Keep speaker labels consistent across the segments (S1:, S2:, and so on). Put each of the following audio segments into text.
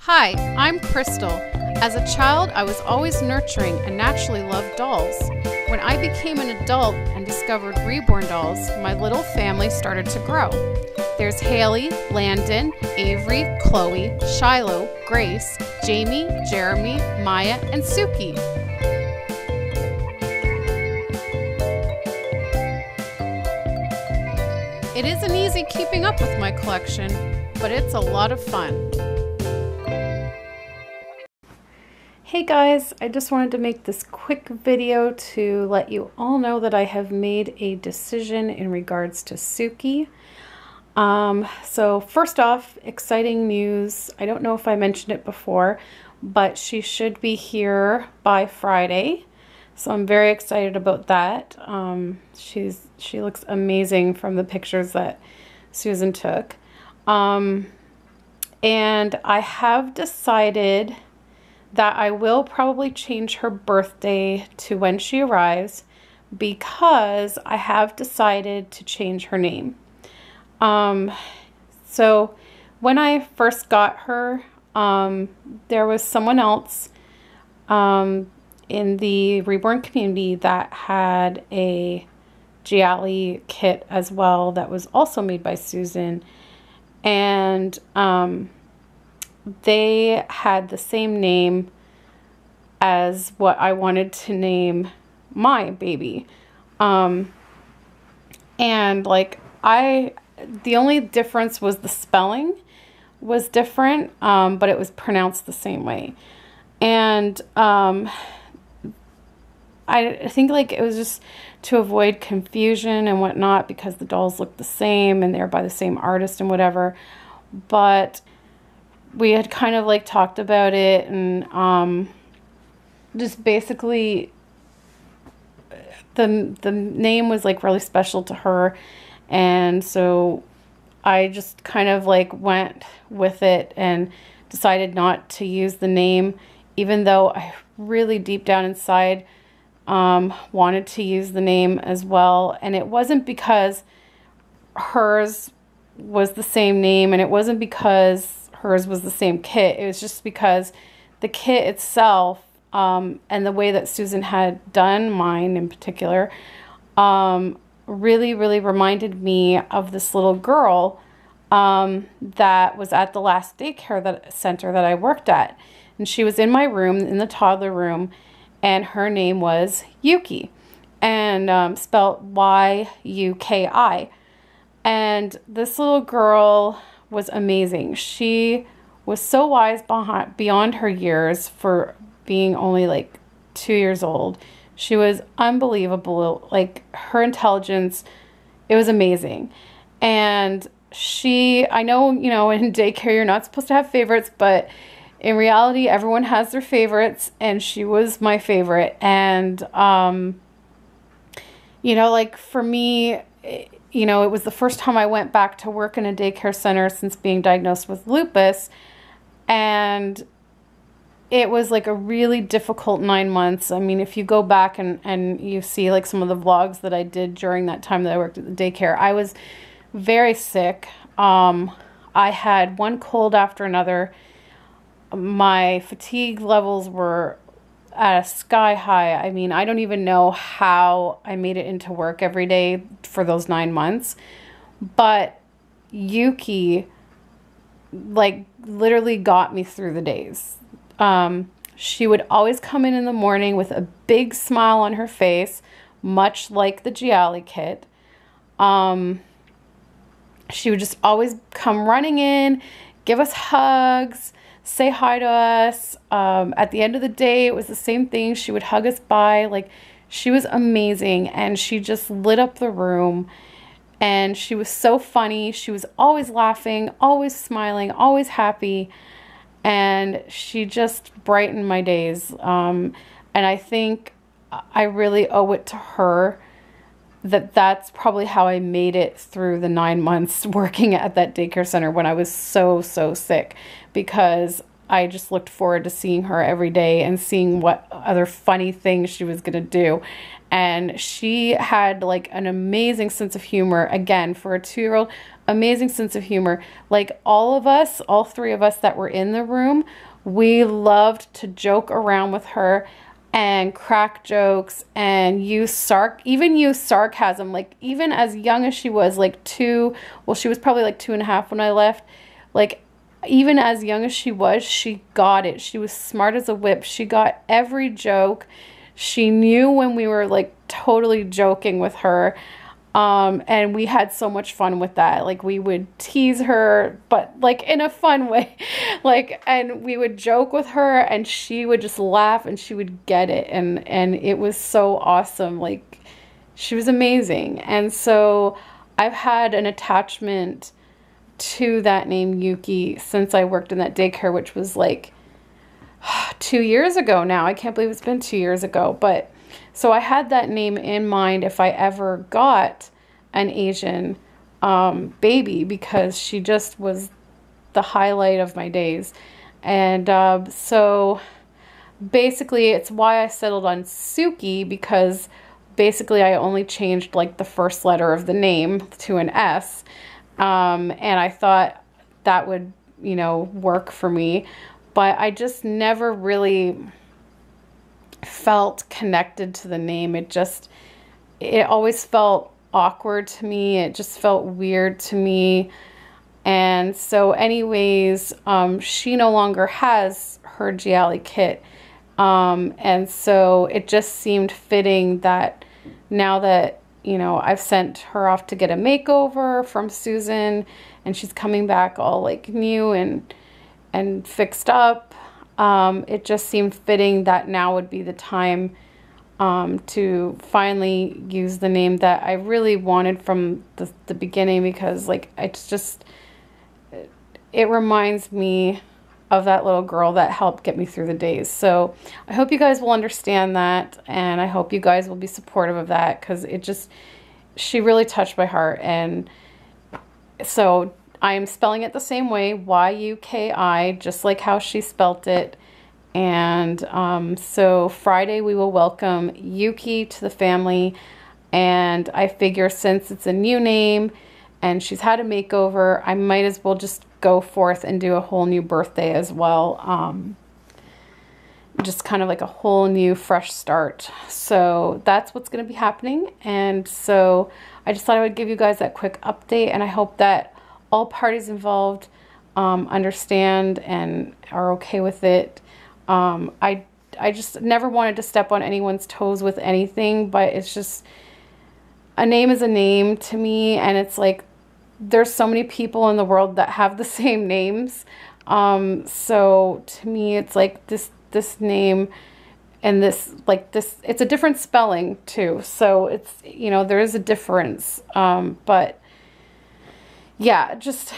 S1: Hi, I'm Krystle. As a child, I was always nurturing and naturally loved dolls. When I became an adult and discovered Reborn dolls, my little family started to grow. There's Haley, Landon, Avery, Chloe, Shiloh, Grace, Jamie, Jeremy, Maya, and Suki. It isn't easy keeping up with my collection, but it's a lot of fun. Hey guys, I just wanted to make this quick video to let you all know that I have made a decision in regards to Suki. So first off, exciting news. I don't know if I mentioned it before, but she should be here by Friday. So I'm very excited about that. She looks amazing from the pictures that Susan took. And I have decided that I will probably change her birthday to when she arrives because I have decided to change her name. So when I first got her, there was someone else in the Reborn community that had a Gialli kit as well that was also made by Susan, and they had the same name as what I wanted to name my baby. And like the only difference was the spelling was different, but it was pronounced the same way. And I think like it was just to avoid confusion and whatnot because the dolls looked the same and they're by the same artist and whatever. But we had kind of like talked about it, and just basically the name was like really special to her, and so I just kind of like went with it and decided not to use the name, even though I really deep down inside wanted to use the name as well. And it wasn't because hers was the same name, and it wasn't because hers was the same kit. It was just because the kit itself, and the way that Susan had done mine in particular, really reminded me of this little girl that was at the last daycare center that I worked at. And she was in my room, in the toddler room, and her name was Yuki, and spelled Y-U-K-I. And this little girl was amazing. She was so wise beyond her years for being only like 2 years old. She was unbelievable. Like her intelligence, it was amazing. And I know, you know, in daycare you're not supposed to have favorites, but in reality everyone has their favorites, and she was my favorite. And you know, like for me, you know, it was the first time I went back to work in a daycare center since being diagnosed with lupus, and it was like a really difficult 9 months. I mean, if you go back and you see like some of the vlogs that I did during that time that I worked at the daycare, I was very sick. I had one cold after another. My fatigue levels were at a sky high. I mean, I don't even know how I made it into work every day for those 9 months. But Yuki, like, literally got me through the days. She would always come in the morning with a big smile on her face, much like the Gialli kit. She would just always come running in, give us hugs, say hi to us. At the end of the day, it was the same thing. She would hug us bye. Like, she was amazing, and she just lit up the room, and she was so funny. She was always laughing, always smiling, always happy, and she just brightened my days. And I think I really owe it to her that's probably how I made it through the 9 months working at that daycare center when I was so sick, because I just looked forward to seeing her every day and seeing what other funny things she was going to do. And she had like an amazing sense of humor. Again, for a 2-year-old, amazing sense of humor. Like all of us, all three of us that were in the room, we loved to joke around with her and crack jokes and use sarcasm. Like even as young as she was, like she was probably like 2.5 when I left. Like even as young as she was, she got it. She was smart as a whip. She got every joke. She knew when we were like totally joking with her. And we had so much fun with that. Like we would tease her, but like in a fun way, like, and we would joke with her and she would just laugh and she would get it. And it was so awesome. Like she was amazing. And so I've had an attachment to that name Yuki since I worked in that daycare, which was like 2 years ago now. I can't believe it's been 2 years ago, but so I had that name in mind if I ever got an Asian baby, because she just was the highlight of my days. And so basically it's why I settled on Suki, because basically I only changed like the first letter of the name to an S. And I thought that would, you know, work for me. But I just never really felt connected to the name. It always felt awkward to me. It just felt weird to me. And so anyways, she no longer has her Gialli kit. And so it just seemed fitting that now that, you know, I've sent her off to get a makeover from Susan and she's coming back all like new and fixed up. It just seemed fitting that now would be the time to finally use the name that I really wanted from the beginning, because like it reminds me of that little girl that helped get me through the days. So I hope you guys will understand that, and I hope you guys will be supportive of that, because she really touched my heart. And so I am spelling it the same way, Y-U-K-I, just like how she spelt it. And so Friday we will welcome Yuki to the family. And I figure since it's a new name and she's had a makeover, I might as well just go forth and do a whole new birthday as well. Just kind of like a whole new fresh start. So that's what's going to be happening. And so I just thought I would give you guys that quick update, and I hope that all parties involved understand and are okay with it. I just never wanted to step on anyone's toes with anything, but it's just, a name is a name to me, and it's like there's so many people in the world that have the same names. So to me it's like this name and this it's a different spelling too, so it's, you know, there is a difference. But yeah, just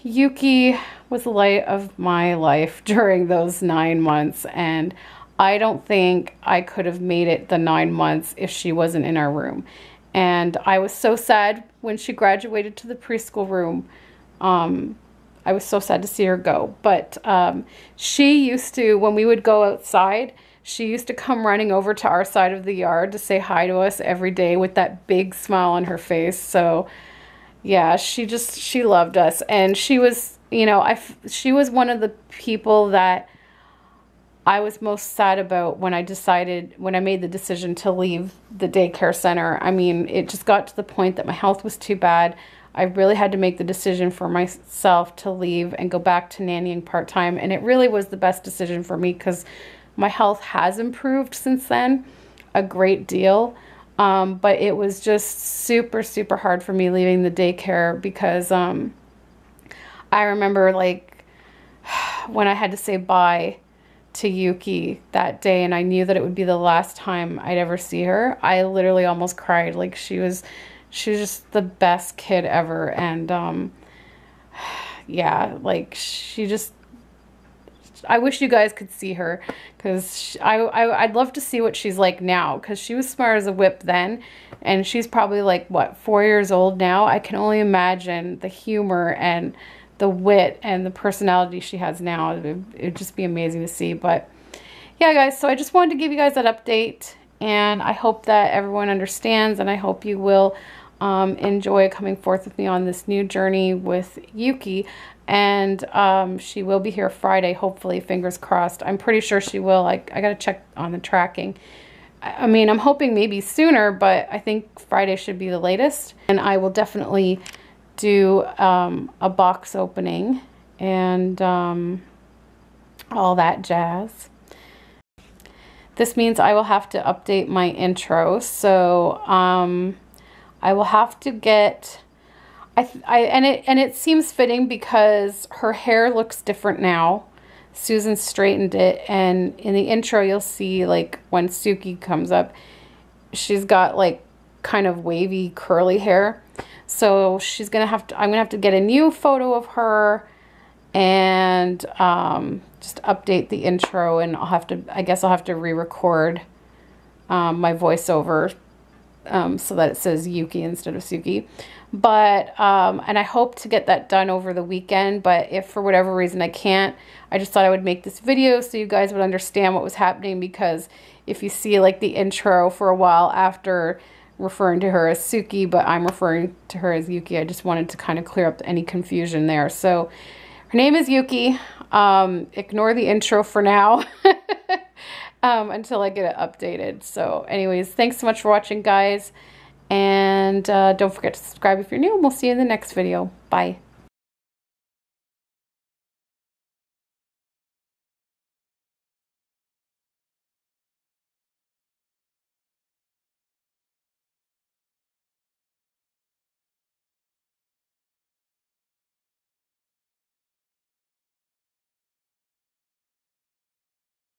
S1: Yuki was the light of my life during those 9 months, and I don't think I could have made it the 9 months if she wasn't in our room. And I was so sad when she graduated to the preschool room. I was so sad to see her go. But she used to, when we would go outside, she used to come running over to our side of the yard to say hi to us every day with that big smile on her face. So yeah, she loved us. And she was, you know, she was one of the people that I was most sad about when I made the decision to leave the daycare center. I mean, it just got to the point that my health was too bad. I really had to make the decision for myself to leave and go back to nannying part-time. And it really was the best decision for me, because my health has improved since then a great deal. But it was just super, super hard for me leaving the daycare, because I remember like when I had to say bye to Yuki that day, and I knew that it would be the last time I'd ever see her, I literally almost cried. Like she was just the best kid ever. And yeah, like I wish you guys could see her, because I'd love to see what she's like now, because she was smart as a whip then, and she's probably like, what, 4 years old now? I can only imagine the humor and the wit and the personality she has now. It'd just be amazing to see. But yeah, guys, so I just wanted to give you guys that update, and I hope that everyone understands, and I hope you will enjoy coming forth with me on this new journey with Yuki. And she will be here Friday, hopefully, fingers crossed. I'm pretty sure she will. I got to check on the tracking. I mean, I'm hoping maybe sooner, but I think Friday should be the latest. And I will definitely do a box opening and all that jazz. This means I will have to update my intro. So I will have to get, and it seems fitting because her hair looks different now. Susan straightened it, and in the intro you'll see, like, when Suki comes up, she's got like kind of wavy curly hair. So she's gonna have to, I'm gonna have to get a new photo of her and just update the intro, and I'll have to, I guess I'll have to re-record my voiceover so that it says Yuki instead of Suki. But and I hope to get that done over the weekend, but if for whatever reason I can't, I just thought I would make this video so you guys would understand what was happening, because if you see like the intro for a while after referring to her as Suki, but I'm referring to her as Yuki, I just wanted to kind of clear up any confusion there. So her name is Yuki. Ignore the intro for now until I get it updated. So anyways, thanks so much for watching, guys. And don't forget to subscribe if you're new, and we'll see you in the next video. Bye.